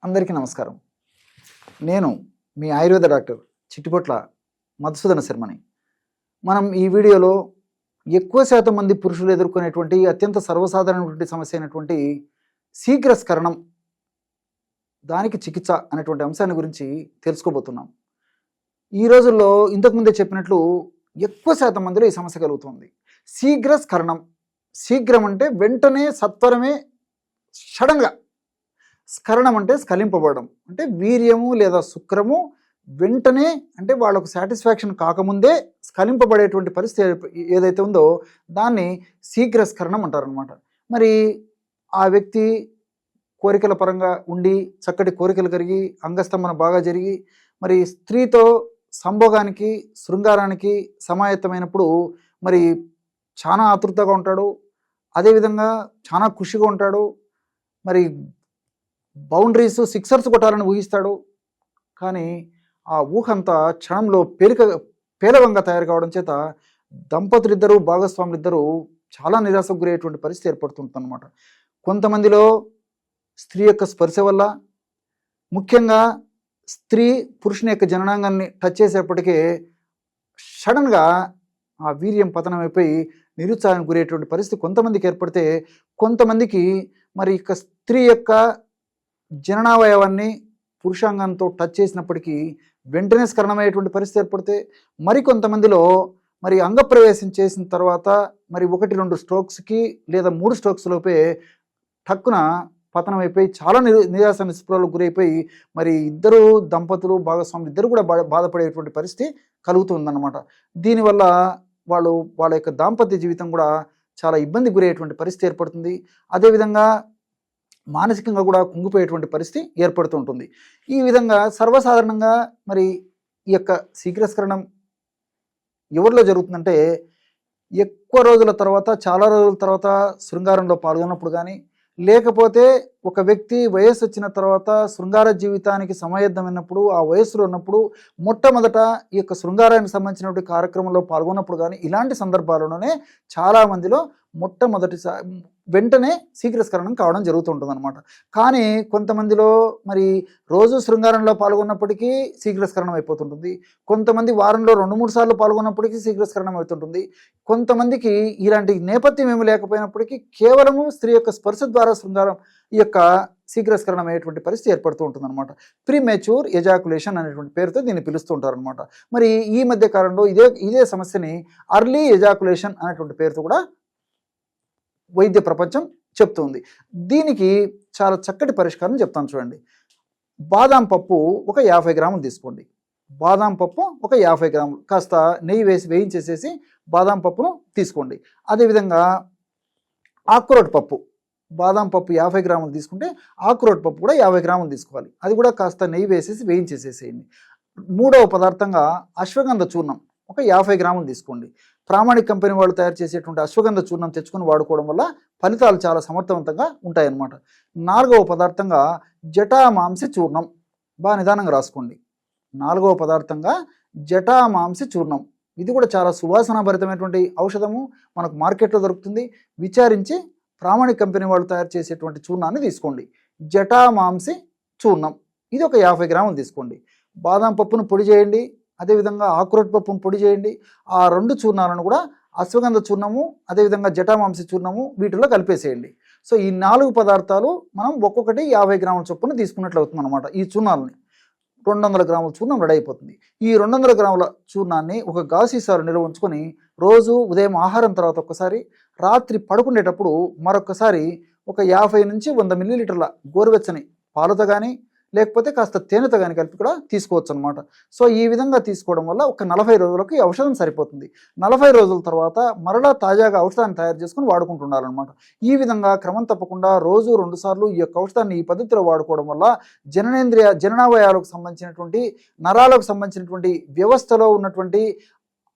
అందరికీ నమస్కారం. నేను మీ ఆయుర్వేద డాక్టర్ చిట్టిపొట్ల మధుసూదన శర్మని. మనం ఈ వీడియోలో ఎక్కువ శాతం మంది పురుషులు ఎదుర్కొనేటువంటి అత్యంత సర్వసాధారణమైనటువంటి సమస్య అయినటువంటి శీఘ్రస్ఖలనం, దానికి చికిత్స అనేటువంటి అంశాన్ని గురించి తెలుసుకోబోతున్నాం. ఈ రోజుల్లో ఇంతకుముందే చెప్పినట్లు ఎక్కువ శాతం మందిలో ఈ సమస్య కలుగుతుంది. శీఘ్రస్ఖలనం, శీఘ్రం అంటే వెంటనే, సత్వరమే, సడన్గా. స్ఖలనం అంటే స్ఖలింపబడడం, అంటే వీర్యము లేదా శుక్రము వెంటనే, అంటే వాళ్ళకు సాటిస్ఫాక్షన్ కాకముందే స్ఖలింపబడేటువంటి పరిస్థితి ఏదైతే ఉందో దాన్ని శీఘ్రస్ఖలనం అంటారనమాట. మరి ఆ వ్యక్తి కోరికల పరంగా ఉండి చక్కటి కోరికలు కలిగి అంగస్తంభన బాగా జరిగి మరి స్త్రీతో సంభోగానికి, శృంగారానికి సమాయత్తమైనప్పుడు మరి చాలా ఆతృతగా ఉంటాడు, అదేవిధంగా చాలా ఖుషిగా ఉంటాడు, మరి బౌండరీస్, సిక్సర్స్ కొట్టాలని ఊహిస్తాడు. కానీ ఆ ఊహ అంతా క్షణంలో పేలవంగా తయారు కావడం చేత దంపతులిద్దరూ, భాగస్వాములిద్దరూ చాలా నిరాశకు గురయ్యేటువంటి పరిస్థితి ఏర్పడుతుంది అన్నమాట. కొంతమందిలో స్త్రీ యొక్క స్పర్శ వల్ల, ముఖ్యంగా స్త్రీ పురుషుని యొక్క జననాంగాన్ని టచ్ చేసేప్పటికే సడన్గా ఆ వీర్యం పతనం అయిపోయి నిరుత్సాహానికి గురయ్యేటువంటి పరిస్థితి కొంతమందికి ఏర్పడితే, కొంతమందికి మరి ఇక స్త్రీ యొక్క జననావయవాన్ని పురుషాంగంతో టచ్ చేసినప్పటికీ వెంటనే స్ఖలనమయ్యేటువంటి పరిస్థితి ఏర్పడితే, మరికొంతమందిలో మరి అంగప్రవేశం చేసిన తర్వాత మరి 1-2 స్ట్రోక్స్కి లేదా 3 స్ట్రోక్స్ లోపే టక్కున పతనం అయిపోయి చాలా నిరాశ నిస్పృహలకు గురైపోయి మరి ఇద్దరు దంపతులు, భాగస్వాములు ఇద్దరు కూడా బాధపడేటువంటి పరిస్థితి కలుగుతుందన్నమాట. దీనివల్ల వాళ్ళ యొక్క దాంపత్య జీవితం కూడా చాలా ఇబ్బంది గురయ్యేటువంటి పరిస్థితి ఏర్పడుతుంది. అదేవిధంగా మానసికంగా కూడా కుంగిపోయేటువంటి పరిస్థితి ఏర్పడుతూ ఉంటుంది. ఈ విధంగా సర్వసాధారణంగా మరి ఈ యొక్క శీఘ్రస్ఖలనం ఎవరిలో జరుగుతుందంటే, ఎక్కువ రోజుల తర్వాత, చాలా రోజుల తర్వాత శృంగారంలో పాల్గొన్నప్పుడు కానీ, లేకపోతే ఒక వ్యక్తి వయస్సు వచ్చిన తర్వాత శృంగార జీవితానికి సమాయత్తమైనప్పుడు, ఆ వయస్సులో ఉన్నప్పుడు మొట్టమొదట ఈ యొక్క శృంగారానికి సంబంధించినటువంటి కార్యక్రమంలో పాల్గొన్నప్పుడు కానీ, ఇలాంటి సందర్భాల్లోనే చాలామందిలో వెంటనే శీఘ్రస్ఖలనం కావడం జరుగుతుంటుంది అనమాట. కానీ కొంతమందిలో మరి రోజు శృంగారంలో పాల్గొన్నప్పటికీ శీఘ్రస్ఖలనం అయిపోతుంటుంది. కొంతమంది వారంలో 2-3 సార్లు పాల్గొన్నప్పటికీ శీఘ్రస్ఖలనం అవుతుంటుంది. కొంతమందికి ఇలాంటి నేపథ్యం ఏమి లేకపోయినప్పటికీ కేవలము స్త్రీ యొక్క స్పర్శ ద్వారా శృంగారం ఈ యొక్క శీఘ్రస్ఖలనం అయ్యేటువంటి పరిస్థితి ఏర్పడుతూ ఉంటుంది అనమాట. ప్రీమెచ్యూర్ ఎజాకులేషన్ అనేటువంటి పేరుతో దీన్ని పిలుస్తూ ఉంటారు అనమాట. మరి ఈ మధ్య కాలంలో ఇదే సమస్యని అర్లీ ఎజాకులేషన్ అనేటువంటి పేరుతో కూడా వైద్య ప్రపంచం చెప్తుంది. దీనికి చాలా చక్కటి పరిష్కారం చెప్తాను చూడండి. బాదాం పప్పు ఒక 50 గ్రాములు తీసుకోండి. బాదాం పప్పు ఒక 50 గ్రాములు కాస్త నెయ్యి వేసి వేయించేసేసి బాదాం పప్పును తీసుకోండి. అదేవిధంగా ఆకురోట్ పప్పు, బాదాం పప్పు 50 గ్రాములు తీసుకుంటే ఆకురోట్ పప్పు కూడా 50 గ్రాములు తీసుకోవాలి. అది కూడా కాస్త నెయ్యి వేసేసి వేయించేసేసేయండి. మూడవ పదార్థంగా అశ్వగంధ చూర్ణం ఒక 50 గ్రాములు తీసుకోండి. ప్రామాణిక కంపెనీ వాళ్ళు తయారు చేసేటువంటి అశ్వగంధ చూర్ణం తెచ్చుకొని వాడుకోవడం వల్ల ఫలితాలు చాలా సమర్థవంతంగా ఉంటాయన్నమాట. 4వ పదార్థంగా జటామాంసి చూర్ణం, బాగా నిదానంగా రాసుకోండి. 4వ పదార్థంగా జటామాంసి చూర్ణం, ఇది కూడా చాలా సువాసనాభరితమైనటువంటి ఔషధము, మనకు మార్కెట్లో దొరుకుతుంది. విచారించి ప్రామాణిక కంపెనీ వాళ్ళు తయారు చేసేటువంటి చూర్ణాన్ని తీసుకోండి. జటామాంసి చూర్ణం ఇది ఒక 50 గ్రాములు తీసుకోండి. బాదాం పప్పును పొడి చేయండి, అదేవిధంగా ఆకురోట్ పప్పును పొడి చేయండి. ఆ 2 చూర్ణాలను కూడా అశ్వగంధ చూర్ణము, అదేవిధంగా జటామాంసి చూర్ణము వీటిలో కలిపేసేయండి. సో ఈ 4 పదార్థాలు మనం ఒక్కొక్కటి 50 గ్రాముల చొప్పున తీసుకున్నట్లు అవుతుంది అనమాట. ఈ చూర్ణాలని 200 గ్రాముల చూర్ణం రెడీ అయిపోతుంది. ఈ 200 గ్రాముల చూర్ణాన్ని ఒక గాజు సీసాలో నిల్వ ఉంచుకొని రోజు ఉదయం ఆహారం తర్వాత ఒక్కసారి, రాత్రి పడుకునేటప్పుడు మరొకసారి ఒక 50 నుంచి 100 మిల్లీలీటర్ల గోరువెచ్చని పాలతో కానీ లేకపోతే కాస్త తేనెతో కానీ కలిపి కూడా తీసుకోవచ్చు అనమాట. సో ఈ విధంగా తీసుకోవడం వల్ల ఒక 40 రోజులకు ఈ ఔషధం సరిపోతుంది. 40 రోజుల తర్వాత మరలా తాజాగా ఔషధాన్ని తయారు చేసుకుని వాడుకుంటున్నారనమాట. ఈ విధంగా క్రమం తప్పకుండా రోజు 2 సార్లు ఈ యొక్క ఔషధాన్ని ఈ పద్ధతిలో వాడుకోవడం వల్ల జననావయాలకు సంబంధించినటువంటి, నరాలకు సంబంధించినటువంటి వ్యవస్థలో ఉన్నటువంటి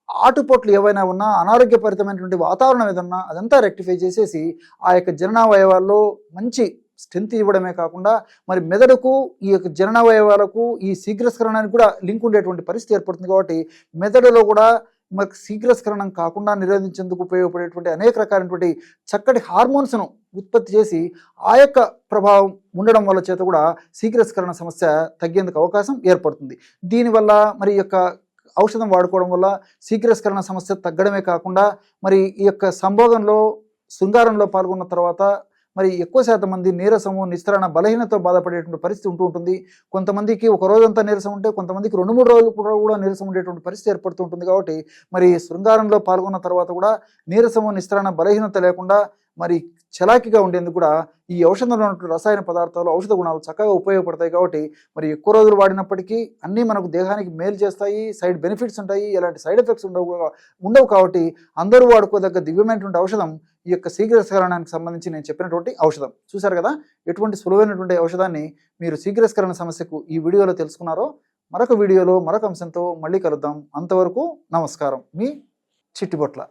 ఆటుపోట్లు ఏవైనా ఉన్నా, అనారోగ్యపరితమైనటువంటి వాతావరణం ఏదన్నా అదంతా రెక్టిఫై చేసేసి ఆ యొక్క జననావయవాల్లో మంచి స్ట్రెంత్ ఇవ్వడమే కాకుండా మరి మెదడుకు, ఈ యొక్క జననావయవాలకు, ఈ శీఘ్రస్ఖలనానికి కూడా లింక్ ఉండేటువంటి పరిస్థితి ఏర్పడుతుంది. కాబట్టి మెదడులో కూడా మనకు శీఘ్రస్ఖలనం కాకుండా నిరోధించేందుకు ఉపయోగపడేటువంటి అనేక రకాలైనటువంటి చక్కటి హార్మోన్స్ను ఉత్పత్తి చేసి ఆ యొక్క ప్రభావం ఉండడం వల్ల చేత కూడా శీఘ్రస్ఖలన సమస్య తగ్గేందుకు అవకాశం ఏర్పడుతుంది. దీనివల్ల మరి ఈ యొక్క ఔషధం వాడుకోవడం వల్ల శీఘ్రస్ఖలన సమస్య తగ్గడమే కాకుండా మరి ఈ యొక్క సంభోగంలో శృంగారంలో పాల్గొన్న తర్వాత మరి ఎక్కువ శాతం మంది నీరసము, నిస్త్రాణ, బలహీనతతో బాధపడేటువంటి పరిస్థితి ఉంటుంది. కొంతమందికి ఒక రోజంతా నీరసం ఉంటే కొంతమందికి 2-3 రోజులు కూడా నీరసం ఉండేటువంటి పరిస్థితి ఏర్పడుతూ ఉంటుంది. కాబట్టి మరి శృంగారంలో పాల్గొన్న తర్వాత కూడా నీరసము, నిస్త్రాణ, బలహీనత లేకుండా మరి చలాకీగా ఉండేందుకు కూడా ఈ ఔషధంలో ఉన్నటువంటి రసాయన పదార్థాలు, ఔషధ గుణాలు చక్కగా ఉపయోగపడతాయి. కాబట్టి మరి ఎక్కువ రోజులు వాడినప్పటికీ అన్నీ మనకు దేహానికి మేలు చేస్తాయి, సైడ్ బెనిఫిట్స్ ఉంటాయి, ఎలాంటి సైడ్ ఎఫెక్ట్స్ ఉండవు. కాబట్టి అందరూ వాడుకోదగ్గ దివ్యమైనటువంటి ఔషధం ఈ యొక్క శీఘ్రస్ఖలనానికి సంబంధించి నేను చెప్పినటువంటి ఔషధం. చూశారు కదా ఎటువంటి సులువైనటువంటి ఔషధాన్ని మీరు శీఘ్రస్ఖలన సమస్యకు ఈ వీడియోలో తెలుసుకున్నారో. మరొక వీడియోలో మరొక అంశంతో మళ్ళీ కలుద్దాం. అంతవరకు నమస్కారం. మీ చిట్టిబొట్ల.